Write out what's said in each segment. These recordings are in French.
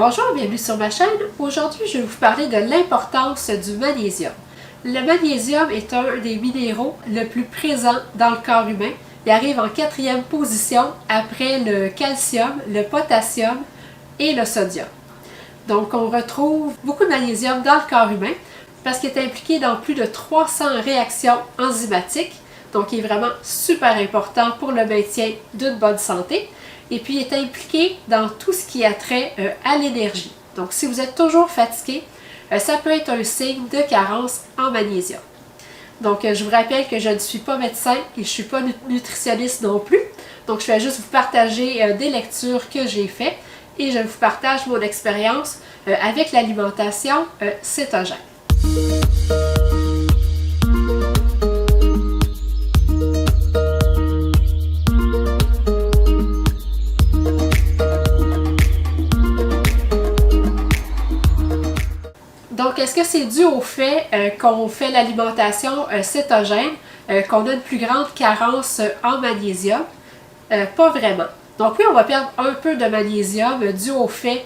Bonjour, bienvenue sur ma chaîne. Aujourd'hui, je vais vous parler de l'importance du magnésium. Le magnésium est un des minéraux le plus présent dans le corps humain. Il arrive en 4e position après le calcium, le potassium et le sodium. Donc, on retrouve beaucoup de magnésium dans le corps humain parce qu'il est impliqué dans plus de 300 réactions enzymatiques. Donc, il est vraiment super important pour le maintien d'une bonne santé. Et puis, il est impliqué dans tout ce qui a trait à l'énergie. Donc, si vous êtes toujours fatigué, ça peut être un signe de carence en magnésium. Donc, je vous rappelle que je ne suis pas médecin et je ne suis pas nutritionniste non plus. Donc, je vais juste vous partager des lectures que j'ai faites et je vous partage mon expérience avec l'alimentation cétogène. Donc, est-ce que c'est dû au fait qu'on fait l'alimentation cétogène, qu'on a une plus grande carence en magnésium? Pas vraiment. Donc oui, on va perdre un peu de magnésium dû au fait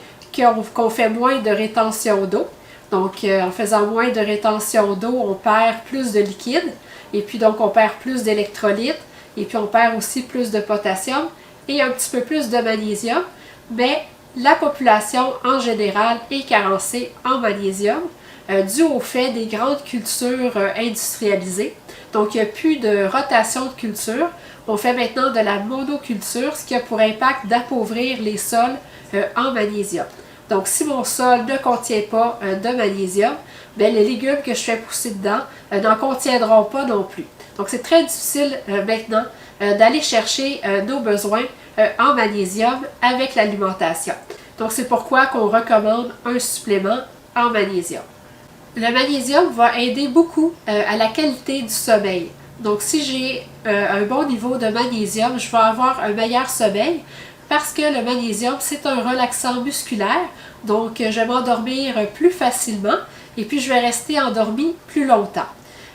qu'on fait moins de rétention d'eau. Donc, en faisant moins de rétention d'eau, on perd plus de liquide. Et puis, donc, on perd plus d'électrolytes. Et puis, on perd aussi plus de potassium et un petit peu plus de magnésium. Mais la population en général est carencée en magnésium dû au fait des grandes cultures industrialisées. Donc, il n'y a plus de rotation de culture. On fait maintenant de la monoculture, ce qui a pour impact d'appauvrir les sols en magnésium. Donc, si mon sol ne contient pas de magnésium, bien, les légumes que je fais pousser dedans n'en contiendront pas non plus. Donc, c'est très difficile maintenant d'aller chercher nos besoins en magnésium avec l'alimentation. Donc, c'est pourquoi qu'on recommande un supplément en magnésium. Le magnésium va aider beaucoup à la qualité du sommeil. Donc, si j'ai un bon niveau de magnésium, je vais avoir un meilleur sommeil parce que le magnésium, c'est un relaxant musculaire. Donc, je vais m'endormir plus facilement et puis je vais rester endormi plus longtemps.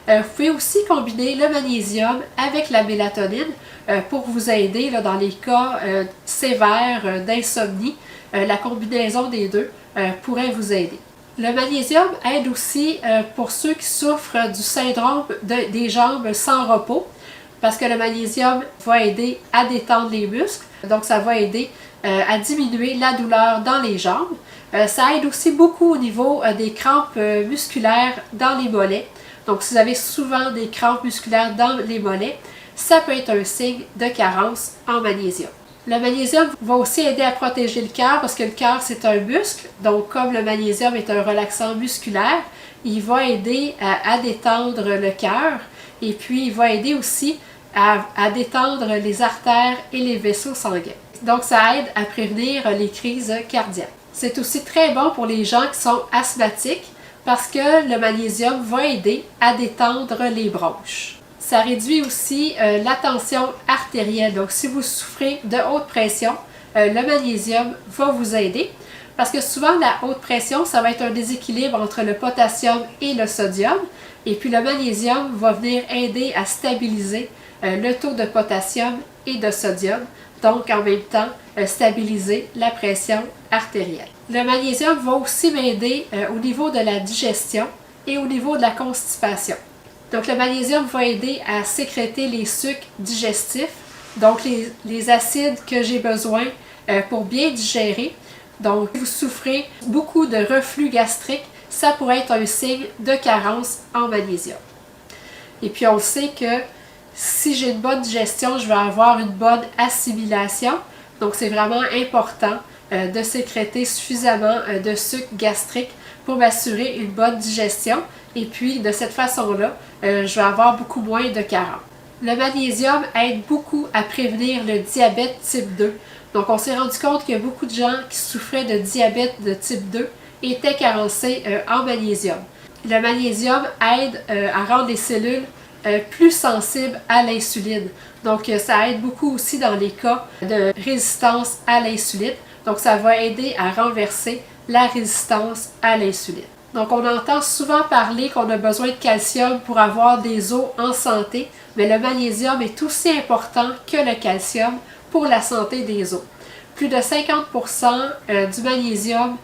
Vous pouvez aussi combiner le magnésium avec la mélatonine pour vous aider là, dans les cas sévères d'insomnie. La combinaison des deux pourrait vous aider. Le magnésium aide aussi pour ceux qui souffrent du syndrome des jambes sans repos parce que le magnésium va aider à détendre les muscles. Donc, ça va aider à diminuer la douleur dans les jambes. Ça aide aussi beaucoup au niveau des crampes musculaires dans les mollets. Donc, si vous avez souvent des crampes musculaires dans les mollets, ça peut être un signe de carence en magnésium. Le magnésium va aussi aider à protéger le cœur parce que le cœur, c'est un muscle. Donc, comme le magnésium est un relaxant musculaire, il va aider à détendre le cœur et puis il va aider aussi à détendre les artères et les vaisseaux sanguins. Donc, ça aide à prévenir les crises cardiaques. C'est aussi très bon pour les gens qui sont asthmatiques parce que le magnésium va aider à détendre les bronches. Ça réduit aussi la tension artérielle. Donc, si vous souffrez de haute pression, le magnésium va vous aider parce que souvent, la haute pression, ça va être un déséquilibre entre le potassium et le sodium. Et puis, le magnésium va venir aider à stabiliser le taux de potassium et de sodium. Donc, en même temps, stabiliser la pression artérielle. Le magnésium va aussi m'aider au niveau de la digestion et au niveau de la constipation. Donc, le magnésium va aider à sécréter les sucs digestifs, donc les acides que j'ai besoin pour bien digérer. Donc, si vous souffrez beaucoup de reflux gastrique, ça pourrait être un signe de carence en magnésium. Et puis, on sait que si j'ai une bonne digestion, je vais avoir une bonne assimilation. Donc, c'est vraiment important de sécréter suffisamment de sucre gastrique pour m'assurer une bonne digestion. Et puis, de cette façon-là, je vais avoir beaucoup moins de carence. Le magnésium aide beaucoup à prévenir le diabète type 2. Donc, on s'est rendu compte qu'il y a beaucoup de gens qui souffraient de diabète de type 2 étaient carencés en magnésium. Le magnésium aide à rendre les cellules plus sensibles à l'insuline. Donc, ça aide beaucoup aussi dans les cas de résistance à l'insuline. Donc, ça va aider à renverser la résistance à l'insuline. Donc, on entend souvent parler qu'on a besoin de calcium pour avoir des os en santé, mais le magnésium est aussi important que le calcium pour la santé des os. plus de 50% du magnésium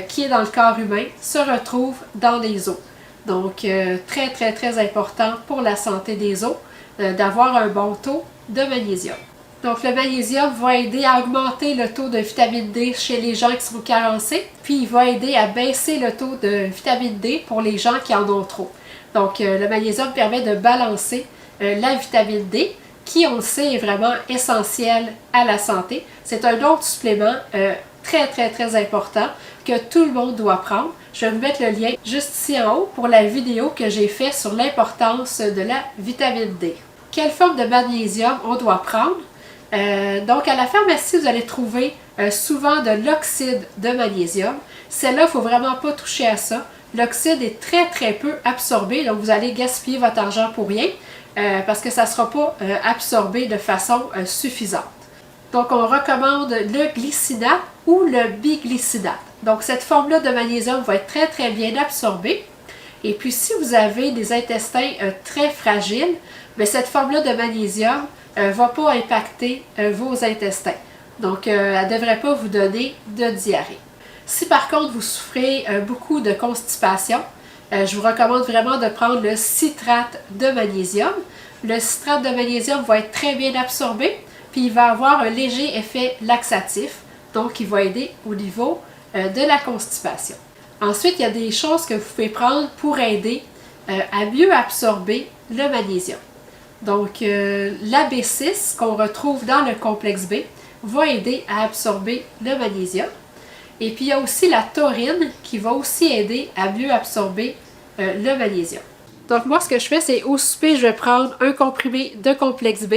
qui est dans le corps humain se retrouve dans les os. Donc, très, très, très important pour la santé des os d'avoir un bon taux de magnésium. Donc, le magnésium va aider à augmenter le taux de vitamine D chez les gens qui sont carencés, puis il va aider à baisser le taux de vitamine D pour les gens qui en ont trop. Donc, le magnésium permet de balancer la vitamine D, qui, on le sait, est vraiment essentielle à la santé. C'est un autre supplément très, très, très important que tout le monde doit prendre. Je vais vous mettre le lien juste ici en haut pour la vidéo que j'ai faite sur l'importance de la vitamine D. Quelle forme de magnésium on doit prendre? Donc, à la pharmacie, vous allez trouver souvent de l'oxyde de magnésium. Celle-là, il ne faut vraiment pas toucher à ça. L'oxyde est très, très peu absorbé, donc vous allez gaspiller votre argent pour rien parce que ça ne sera pas absorbé de façon suffisante. Donc, on recommande le glycinate ou le biglycinate. Donc, cette forme-là de magnésium va être très, très bien absorbée. Et puis, si vous avez des intestins très fragiles, bien, cette forme-là de magnésium ne va pas impacter vos intestins. Donc, elle ne devrait pas vous donner de diarrhée. Si par contre, vous souffrez beaucoup de constipation, je vous recommande vraiment de prendre le citrate de magnésium. Le citrate de magnésium va être très bien absorbé, puis il va avoir un léger effet laxatif, donc il va aider au niveau de la constipation. Ensuite, il y a des choses que vous pouvez prendre pour aider à mieux absorber le magnésium. Donc, la B6 qu'on retrouve dans le complexe B va aider à absorber le magnésium. Et puis, il y a aussi la taurine qui va aussi aider à mieux absorber le magnésium. Donc, moi, ce que je fais, c'est au souper, je vais prendre un comprimé de complexe B.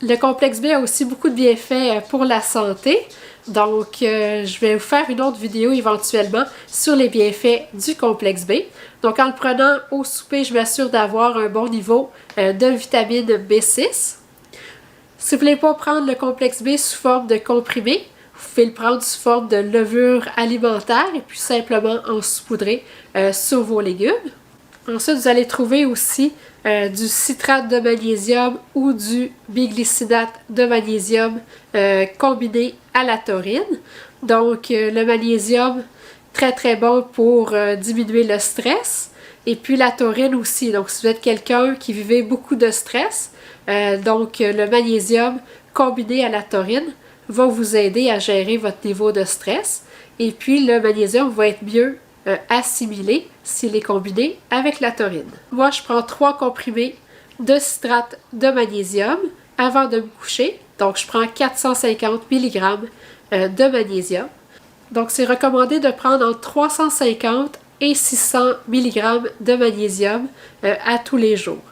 Le complexe B a aussi beaucoup de bienfaits pour la santé. Donc, je vais vous faire une autre vidéo éventuellement sur les bienfaits du complexe B. Donc, en le prenant au souper, je m'assure d'avoir un bon niveau de vitamine B6. Si vous ne voulez pas prendre le complexe B sous forme de comprimé, vous pouvez le prendre sous forme de levure alimentaire et puis simplement en saupoudrer sur vos légumes. Ensuite, vous allez trouver aussi du citrate de magnésium ou du biglycinate de magnésium combiné à la taurine. Donc, le magnésium, très très bon pour diminuer le stress. Et puis la taurine aussi. Donc, si vous êtes quelqu'un qui vivait beaucoup de stress, donc le magnésium combiné à la taurine va vous aider à gérer votre niveau de stress. Et puis, le magnésium va être mieux assimilé s'il est combiné avec la taurine. Moi, je prends 3 comprimés de citrate de magnésium avant de me coucher. Donc, je prends 450 mg de magnésium. Donc, c'est recommandé de prendre entre 350 et 600 mg de magnésium à tous les jours.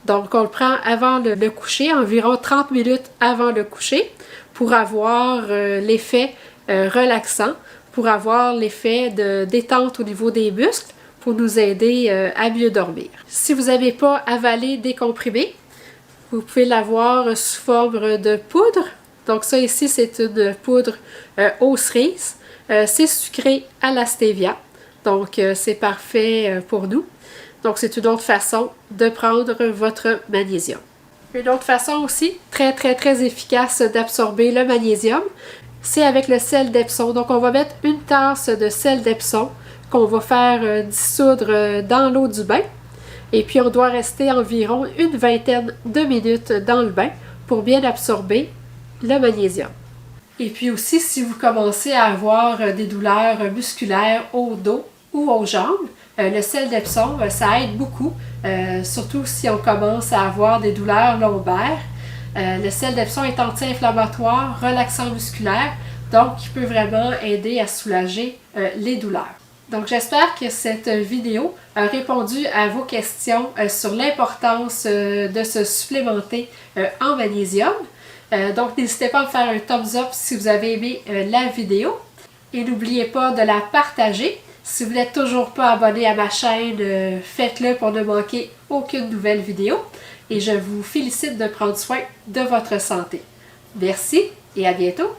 Donc, on le prend avant le coucher, environ 30 minutes avant le coucher, pour avoir l'effet relaxant, pour avoir l'effet de détente au niveau des muscles, pour nous aider à mieux dormir. Si vous n'avez pas avalé des comprimés, vous pouvez l'avoir sous forme de poudre. Donc ça ici, c'est une poudre aux cerises. C'est sucré à la stevia. Donc c'est parfait pour nous. Donc c'est une autre façon de prendre votre magnésium. Une autre façon aussi, très très très efficace d'absorber le magnésium, c'est avec le sel d'Epsom. Donc on va mettre une tasse de sel d'Epsom qu'on va faire dissoudre dans l'eau du bain. Et puis on doit rester environ une vingtaine de minutes dans le bain pour bien absorber le magnésium. Et puis aussi, si vous commencez à avoir des douleurs musculaires au dos ou aux jambes, le sel d'Epsom, ça aide beaucoup, surtout si on commence à avoir des douleurs lombaires. Le sel d'Epsom est anti-inflammatoire, relaxant musculaire, donc il peut vraiment aider à soulager les douleurs. Donc j'espère que cette vidéo a répondu à vos questions sur l'importance de se supplémenter en magnésium. Donc n'hésitez pas à me faire un thumbs up si vous avez aimé la vidéo. Et n'oubliez pas de la partager. Si vous n'êtes toujours pas abonné à ma chaîne, faites-le pour ne manquer aucune nouvelle vidéo. Et je vous félicite de prendre soin de votre santé. Merci et à bientôt!